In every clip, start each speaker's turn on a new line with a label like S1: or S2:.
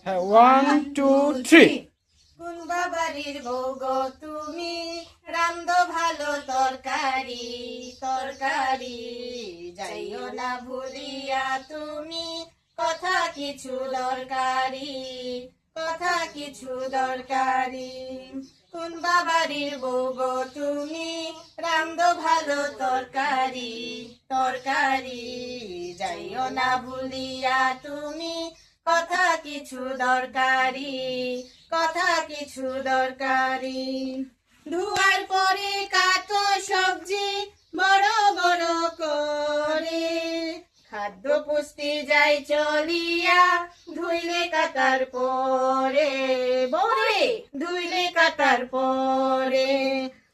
S1: হ্যাঁ, 1 2 3।
S2: কোন বাবারির বউ গো তুমি, রান্ধো ভালো তরকারি তরকারি, যাইও না ভুলিয়া তুমি, কথা কিছু দরকারি কথা কিছু দরকারি। কোন বাবারির বউ গো তুমি, রান্ধো ভালো তরকারি তরকারি, যাইও না ভুলিয়া তুমি, কথা কিছু দরকারি কথা কিছু দরকারি। ধোয়ার পরে কাটো সবজি বড় বড় করে, খাদ্য পুষ্টি যাই চলিয়া, ধুইলে কাটার পরে বরে ধুইলে কাটার পরে।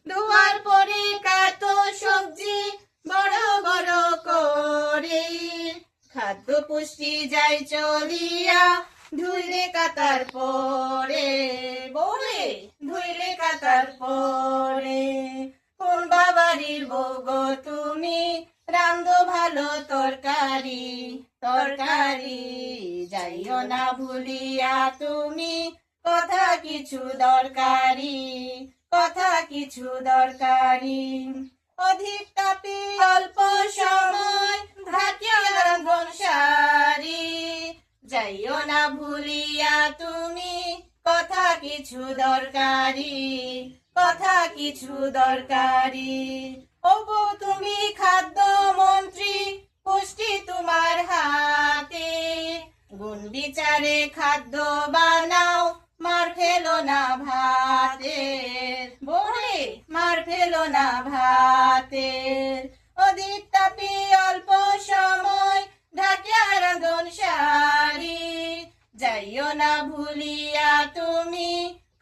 S2: ধোয়ার পরে কাটো সবজি বড় বড় করে, খাদ্য পুষ্টি যাই চলিয়া, ধুইলে কাটার পরে বলে ধুইলে কাটার পরে। কোন বাবারির বউ গো তুমি, রান্ধো ভালো তরকারি তরকারি, যাইও না ভুলিয়া তুমি, কথা কিছু দরকারি কথা কিছু দরকারি। অধিক তাপে অল্প সময় ঢাকিয়া রান্ধন সারি, যাইও না ভুলিয়া তুমি, কথা কিছু দরকারি কথা কিছু দরকারি। ওগো তুমি খাদ্য মন্ত্রী, পুষ্টি তোমার হাতে, গুণ বিচারে খাদ্য বানাও, মার ফেলো না ভাতের বলে মার ফেলো না ভাতের। অধিক তাপে অল্প সময় ঢাকিয়া রাঁধন সারি, যাইও না ভুলিয়া তুমি,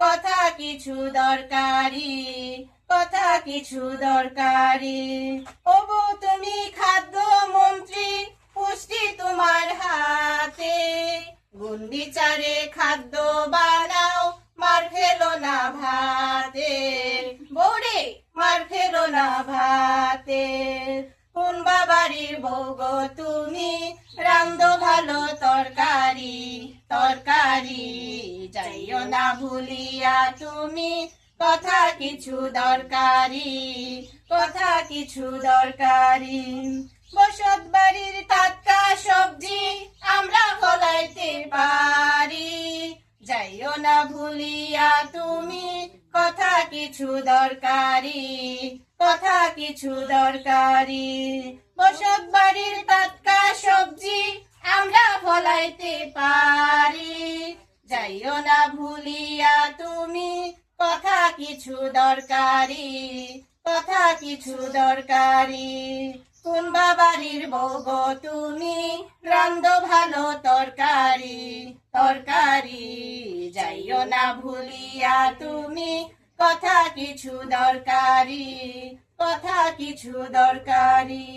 S2: কথা কিছু দরকারি কথা কিছু দরকারি। ওগো তুমি খাদ্য মন্ত্রী, পুষ্টি তোমার হাতে, গুণ বিচারে খাদ্য বানাও, মার ফেলো না ভাতের বৌরে মার ফেলো না ভাতের। কোন বাবারির বউ গো তুমি, রান্ধো ভালো তরকারি তরকারি, যাইও না ভুলিয়া তুমি, কথা কিছু দরকারি কথা কিছু দরকারি। বসত বাড়ির টাটকা সবজি আমরা ফলাইতে পারি, যাইও না ভুলিয়া তুমি, কথা কিছু দরকারি কথা কিছু দরকারি। বসত বাড়ির টাটকা সবজি আমরা ফলাইতে পারি, যাইও না ভুলিয়া তুমি, কথা কিছু দরকারি কথা কিছু দরকারি। কোন বাবারির বউ গো তুমি, রান্ধো ভালো তরকারি তরকারি, যাইও না ভুলিয়া তুমি, কথা কিছু দরকারি কথা কিছু দরকারি।